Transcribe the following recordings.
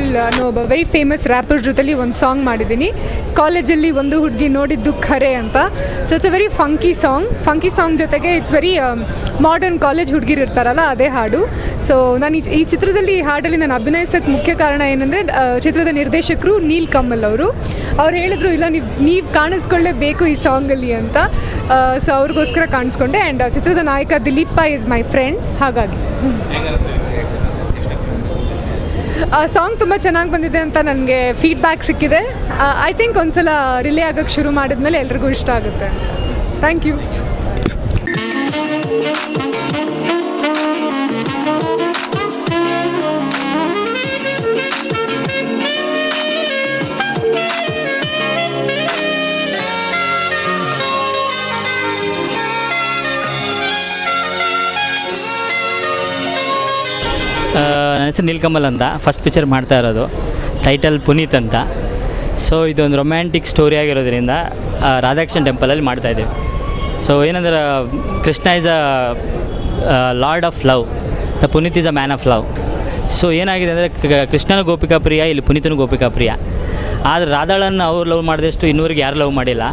Mill ಅನ್ನೋ ಒಬ್ಬ very famous wrapper ಜೊತೆಲಿ ಒಂದು ಸಾಂಗ್ ಮಾಡಿದ್ದೀನಿ, ಕಾಲೇಜಲ್ಲಿ ಒಂದು ಹುಡುಗಿ ನೋಡಿದ್ದು ಖರೆ ಅಂತ. So it's a very funky song ಜೊತೆಗೆ ಇಟ್ಸ್ ವೆರಿ ಮಾಡರ್ನ್ ಕಾಲೇಜ್ ಹುಡುಗಿರು ಇರ್ತಾರಲ್ಲ ಅದೇ ಹಾಡು. ಸೊ ನಾನು ಈ ಚಿತ್ರದಲ್ಲಿ ಈ ಹಾಡಲ್ಲಿ ನಾನು ಅಭಿನಯಿಸೋಕ್ಕೆ ಮುಖ್ಯ ಕಾರಣ ಏನಂದರೆ ಚಿತ್ರದ ನಿರ್ದೇಶಕರು ನೀಲ್ ಕಮಲ್ ಅವರು ಹೇಳಿದ್ರು, ಇಲ್ಲ ನೀವು ಕಾಣಿಸ್ಕೊಳ್ಳೇಬೇಕು ಈ ಸಾಂಗಲ್ಲಿ ಅಂತ. ಸೊ ಅವ್ರಿಗೋಸ್ಕರ ಕಾಣಿಸ್ಕೊಂಡೆ. ಆ್ಯಂಡ್ ಚಿತ್ರದ ನಾಯಕ ದಿಲೀಪ ಈಸ್ ಮೈ ಫ್ರೆಂಡ್. ಹಾಗಾಗಿ ಆ ಸಾಂಗ್ ತುಂಬ ಚೆನ್ನಾಗಿ ಬಂದಿದೆ ಅಂತ ನನಗೆ ಫೀಡ್ಬ್ಯಾಕ್ ಸಿಕ್ಕಿದೆ. ಐ ಥಿಂಕ್ ಒಂದ್ಸಲ ರಿಲೇ ಆಗೋಕ್ಕೆ ಶುರು ಮಾಡಿದ್ಮೇಲೆ ಎಲ್ರಿಗೂ ಇಷ್ಟ ಆಗುತ್ತೆ. Thank you. ನನ್ನ ಹೆಸರು ನೀಲ್ಕಮಲ್ ಅಂತ. ಫಸ್ಟ್ ಪಿಕ್ಚರ್ ಮಾಡ್ತಾ ಇರೋದು, ಟೈಟಲ್ ಪುನೀತ್ ಅಂತ. ಸೊ ಇದೊಂದು ರೊಮ್ಯಾಂಟಿಕ್ ಸ್ಟೋರಿ ಆಗಿರೋದ್ರಿಂದ ರಾಧಾಕೃಷ್ಣ ಟೆಂಪಲಲ್ಲಿ ಮಾಡ್ತಾಯಿದ್ದೀವಿ. ಸೊ ಏನಂದ್ರೆ Krishna is a lord of love, the Puneeth is a man of love. So ಏನಾಗಿದೆ ಅಂದರೆ ಕೃಷ್ಣನ ಗೋಪಿಕಾ ಪ್ರಿಯ, ಇಲ್ಲಿ ಪುನೀತನ ಗೋಪಿಕಾ ಪ್ರಿಯ. ಆದರೆ ರಾಧಾಳನ್ನು ಅವ್ರು ಲವ್ ಮಾಡಿದಷ್ಟು ಇನ್ನೂವರೆಗೆ ಯಾರು ಲವ್ ಮಾಡಿಲ್ಲ.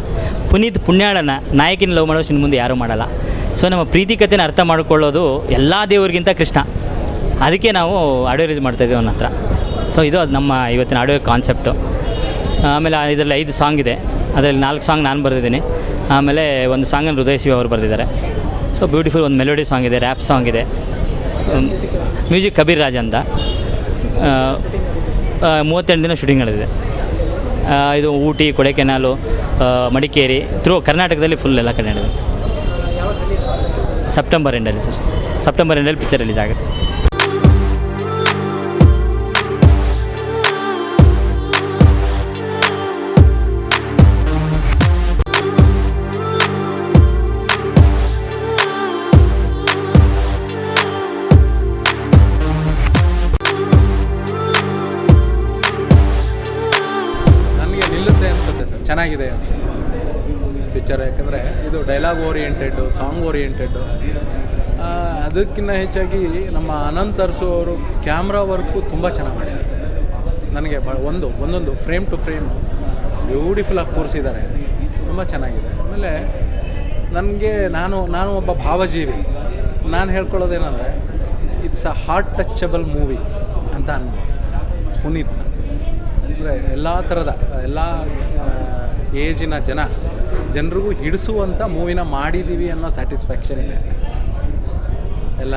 ಪುನೀತ್ ಪುಣ್ಯಾಳನ ನಾಯಕಿನ ಲವ್ ಮಾಡೋಷ್ಟು ಇನ್ನು ಮುಂದೆ ಯಾರೂ ಮಾಡಲ್ಲ. ಸೊ ನಮ್ಮ ಪ್ರೀತಿ ಕಥೆನ ಅರ್ಥ ಮಾಡ್ಕೊಳ್ಳೋದು ಎಲ್ಲ ದೇವರಿಗಿಂತ ಕೃಷ್ಣ. ಅದಕ್ಕೆ ನಾವು ಆಡಿಯೋ ರಿಲೀಸ್ ಮಾಡ್ತಾಯಿದ್ದೀವಿ ಅವನ ಹತ್ರ. ಸೊ ಇದು ಅದು ನಮ್ಮ ಇವತ್ತಿನ ಆಡಿಯೋ ಕಾನ್ಸೆಪ್ಟು. ಆಮೇಲೆ ಇದರಲ್ಲಿ 5 ಸಾಂಗ್ ಇದೆ, ಅದರಲ್ಲಿ 4 ಸಾಂಗ್ ನಾನು ಬರೆದಿದ್ದೀನಿ. ಆಮೇಲೆ ಒಂದು ಸಾಂಗನ್ನು ಹೃದಯ ಶಿವ ಅವರು ಬರೆದಿದ್ದಾರೆ. ಸೊ ಬ್ಯೂಟಿಫುಲ್ ಒಂದು ಮೆಲೋಡಿ ಸಾಂಗ್ ಇದೆ, ರ್ಯಾಪ್ ಸಾಂಗ್ ಇದೆ. ಮ್ಯೂಸಿಕ್ ಕಬೀರ್ ರಾಜ್ ಅಂತ. 38 ದಿನ ಶೂಟಿಂಗ್ ನಡೆದಿದೆ. ಇದು ಊಟಿ, ಕೊಡೈಕೆನಾಲು, ಮಡಿಕೇರಿ ಕರ್ನಾಟಕದಲ್ಲಿ ಫುಲ್ ಎಲ್ಲ ಕಡೆ ನಡೆದಿದೆ ಸರ್. ಸೆಪ್ಟೆಂಬರ್ ಎಂಡಲ್ಲಿ ಸರ್, ಸೆಪ್ಟೆಂಬರ್ ಎಂಡಲ್ಲಿ ಪಿಕ್ಚರ್ ರಿಲೀಸ್ ಆಗುತ್ತೆ. ಚೆನ್ನಾಗಿದೆ ಪಿಕ್ಚರ್, ಯಾಕಂದರೆ ಇದು ಡೈಲಾಗ್ ಓರಿಯೆಂಟೆಡ್ಡು, ಸಾಂಗ್ ಓರಿಯೆಂಟೆಡ್ಡು. ಅದಕ್ಕಿಂತ ಹೆಚ್ಚಾಗಿ ನಮ್ಮ ಅನಂತ್ ಅರಸು ಅವರು ಕ್ಯಾಮ್ರಾ ವರ್ಕು ತುಂಬ ಚೆನ್ನಾಗಿ ಮಾಡಿದ್ದಾರೆ. ನನಗೆ ಒಂದೊಂದು ಫ್ರೇಮ್ ಟು ಫ್ರೇಮ್ ಬ್ಯೂಟಿಫುಲ್ಲಾಗಿ ಕೂರಿಸಿದ್ದಾರೆ, ತುಂಬ ಚೆನ್ನಾಗಿದೆ. ಆಮೇಲೆ ನನಗೆ ನಾನು ಒಬ್ಬ ಭಾವಜೀವಿ. ನಾನು ಹೇಳ್ಕೊಳ್ಳೋದೇನೆಂದರೆ it's a heart touchable movie ಅಂತ ಅನ್ಬೋದು ಪುನೀತ್. ಅಂದರೆ ಎಲ್ಲ ಥರದ ಎಲ್ಲ ಏಜಿನ ಜನರಿಗೂ ಹಿಡಿಸುವಂಥ ಮೂವಿನ ಮಾಡಿದ್ದೀವಿ ಅನ್ನೋ ಸ್ಯಾಟಿಸ್ಫ್ಯಾಕ್ಷನ್ ಇದೆ. ಎಲ್ಲ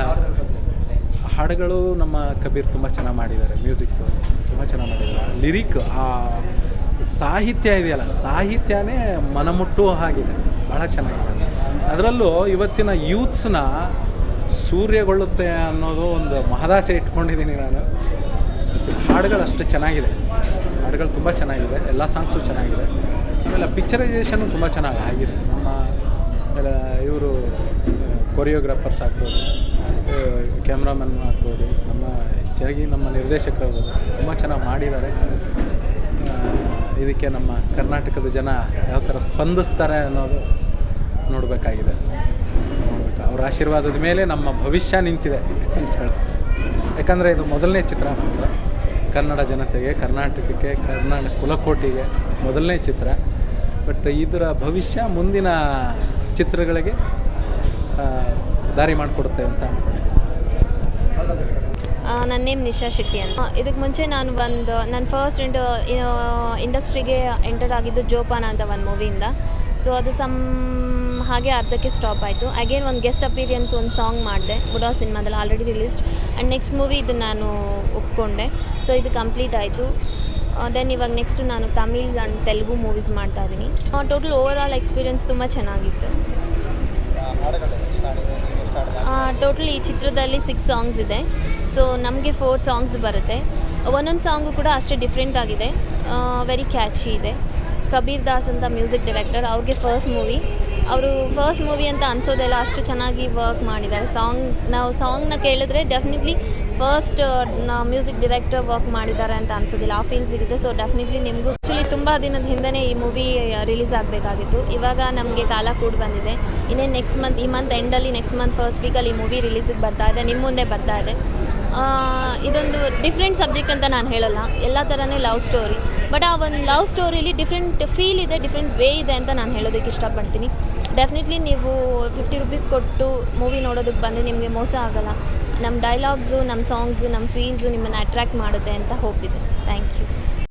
ಹಾಡುಗಳು ನಮ್ಮ ಕಬೀರ್ ತುಂಬ ಚೆನ್ನಾಗಿ ಮಾಡಿದ್ದಾರೆ, ಮ್ಯೂಸಿಕ್ ತುಂಬ ಚೆನ್ನಾಗಿ ಮಾಡಿದ್ದಾರೆ, ಲಿರಿಕ್ ಆ ಸಾಹಿತ್ಯ ಇದೆಯಲ್ಲ, ಸಾಹಿತ್ಯನೇ ಮನಮುಟ್ಟುವ ಹಾಗಿದೆ, ಭಾಳ ಚೆನ್ನಾಗಿದೆ. ಅದರಲ್ಲೂ ಇವತ್ತಿನ ಯೂತ್ಸ್ನ ಸೂರ್ಯಗೊಳ್ಳುತ್ತೆ ಅನ್ನೋದು ಒಂದು ಮಹದಾಸೆ ಇಟ್ಕೊಂಡಿದ್ದೀನಿ ನಾನು. ಹಾಡುಗಳು ಅಷ್ಟು ಚೆನ್ನಾಗಿದೆ, ಹಾಡುಗಳು ತುಂಬ ಚೆನ್ನಾಗಿದೆ, ಎಲ್ಲ ಸಾಂಗ್ಸು ಚೆನ್ನಾಗಿದೆ. ಆಮೇಲೆ ಪಿಕ್ಚರೈಸೇಷನ್ನು ತುಂಬ ಚೆನ್ನಾಗಿ ಆಗಿದೆ. ನಮ್ಮ ಇವರು ಕೊರಿಯೋಗ್ರಾಫರ್ಸ್ ಆಗ್ಬೋದು, ಕ್ಯಾಮ್ರಾಮನ್ ಆಗ್ಬೋದು, ಹೆಚ್ಚಾಗಿ ನಮ್ಮ ನಿರ್ದೇಶಕರು ತುಂಬ ಚೆನ್ನಾಗಿ ಮಾಡಿದ್ದಾರೆ. ಇದಕ್ಕೆ ನಮ್ಮ ಕರ್ನಾಟಕದ ಜನ ಯಾವ ಥರ ಸ್ಪಂದಿಸ್ತಾರೆ ಅನ್ನೋದು ನೋಡಬೇಕಾಗಿದೆ. ಅವ್ರ ಆಶೀರ್ವಾದದ ಮೇಲೆ ನಮ್ಮ ಭವಿಷ್ಯ ನಿಂತಿದೆ ಅಂತ ಹೇಳಿ. ಯಾಕಂದರೆ ಇದು ಮೊದಲನೇ ಚಿತ್ರ ಮಾತ್ರ ಕನ್ನಡ ಜನತೆಗೆ, ಕರ್ನಾಟಕಕ್ಕೆ, ಕರ್ನಾಟಕ ಕುಲಕೋಟಿಗೆ ಮೊದಲನೇ ಚಿತ್ರ. ಬಟ್ ಇದರ ಭವಿಷ್ಯ ಮುಂದಿನ ಚಿತ್ರಗಳಿಗೆ ದಾರಿ ಮಾಡಿಕೊಡುತ್ತೆ ಅಂತ ಅಂದ್ಕೊಂಡು. ನನ್ನ ನೇಮ್ ನಿಶಾ ಶೆಟ್ಟಿ ಅಂತ. ಇದಕ್ಕೆ ಮುಂಚೆ ನಾನು ಫಸ್ಟ್ ಇಂಡಸ್ಟ್ರಿಗೆ ಎಂಟರ್ ಆಗಿದ್ದು ಜೋಪಾನ ಅಂತ ಒಂದು ಮೂವಿಯಿಂದ. ಸೊ ಅದು ಹಾಗೆ ಅರ್ಧಕ್ಕೆ ಸ್ಟಾಪ್ ಆಯಿತು. ಅಗೇನ್ ಒಂದು ಗೆಸ್ಟ್ ಅಪೀರಿಯನ್ಸ್ ಒಂದು ಸಾಂಗ್ ಮಾಡಿದೆ ಬುಡಾ ಸಿನಿಮಾದಲ್ಲಿ, already released. And next movie ಇದು ನಾನು ಒಪ್ಕೊಂಡೆ. ಸೊ ಇದು ಕಂಪ್ಲೀಟ್ ಆಯಿತು. ದೆನ್ ಇವಾಗ ನೆಕ್ಸ್ಟು ನಾನು ತಮಿಳ್ ಆ್ಯಂಡ್ ತೆಲುಗು ಮೂವೀಸ್ ಮಾಡ್ತಾಯಿದ್ದೀನಿ. ಟೋಟಲ್ ಓವರ್ ಆಲ್ ಎಕ್ಸ್ಪೀರಿಯನ್ಸ್ ತುಂಬ ಚೆನ್ನಾಗಿತ್ತು. ಟೋಟಲ್ ಈ ಚಿತ್ರದಲ್ಲಿ 6 ಸಾಂಗ್ಸ್ ಇದೆ. ಸೊ ನಮಗೆ 4 ಸಾಂಗ್ಸ್ ಬರುತ್ತೆ. ಒಂದೊಂದು ಸಾಂಗು ಕೂಡ ಅಷ್ಟೇ ಡಿಫ್ರೆಂಟ್ ಆಗಿದೆ, ವೆರಿ ಕ್ಯಾಚಿ ಇದೆ. ಕಬೀರ್ ದಾಸ್ ಅಂತ ಮ್ಯೂಸಿಕ್ ಡೈರೆಕ್ಟರ್, ಅವ್ರಿಗೆ ಫಸ್ಟ್ ಮೂವಿ ಅಂತ ಅನಿಸೋದೆಲ್ಲ ಅಷ್ಟು ಚೆನ್ನಾಗಿ ವರ್ಕ್ ಮಾಡಿದ್ದಾರೆ. ನಾವು ಸಾಂಗ್ನ ಕೇಳಿದ್ರೆ definitely first music director work ಮಾಡಿದ್ದಾರೆ ಅಂತ ಅನಿಸೋದಿಲ್ಲ, ಆ ಫೀಲ್ ಸಿಗುತ್ತೆ. ಸೊ ಡೆಫಿನೆಟ್ಲಿ ನಿಮಗೂ ಆ್ಯಕ್ಚುಲಿ ತುಂಬ ದಿನದ ಹಿಂದೆ ಈ ಮೂವಿ ರಿಲೀಸ್ ಆಗಬೇಕಾಗಿತ್ತು. ಇವಾಗ ನಮಗೆ ಕಾಲ ಕೂಡ ಬಂದಿದೆ. ಇನ್ನೇನು ನೆಕ್ಸ್ಟ್ ಮಂತ್, ಈ ಮಂತ್ ಎಂಡಲ್ಲಿ, ನೆಕ್ಸ್ಟ್ ಮಂತ್ ಫಸ್ಟ್ ವೀಕಲ್ಲಿ ಈ ಮೂವಿ ರಿಲೀಸಿಗೆ ಬರ್ತಾ ಇದೆ, ನಿಮ್ಮ ಮುಂದೆ ಬರ್ತಾ ಇದೆ. ಇದೊಂದು ಡಿಫ್ರೆಂಟ್ ಸಬ್ಜೆಕ್ಟ್ ಅಂತ ನಾನು ಹೇಳಲ್ಲ, ಎಲ್ಲ ಥರನೇ ಲವ್ ಸ್ಟೋರಿ. ಬಟ್ ಆ ಒಂದು ಲವ್ ಸ್ಟೋರಿಲಿ ಡಿಫ್ರೆಂಟ್ ಫೀಲ್ ಇದೆ, ಡಿಫ್ರೆಂಟ್ ವೇ ಇದೆ ಅಂತ ನಾನು ಹೇಳೋದಕ್ಕೆ ಇಷ್ಟಪಡ್ತೀನಿ. ಡೆಫಿನೆಟ್ಲಿ ನೀವು 50 ರೂಪೀಸ್ ಕೊಟ್ಟು ಮೂವಿ ನೋಡೋದಕ್ಕೆ ಬಂದರೆ ನಿಮಗೆ ಮೋಸ ಆಗೋಲ್ಲ. ನಮ್ಮ ಡೈಲಾಗ್ಸು, ನಮ್ಮ ಸಾಂಗ್ಸು, ನಮ್ಮ ಫೀಲ್ಸು ನಿಮ್ಮನ್ನು ಅಟ್ರ್ಯಾಕ್ಟ್ ಮಾಡುತ್ತೆ ಅಂತ ಹೋಪ್ ಇದೆ. Thank you.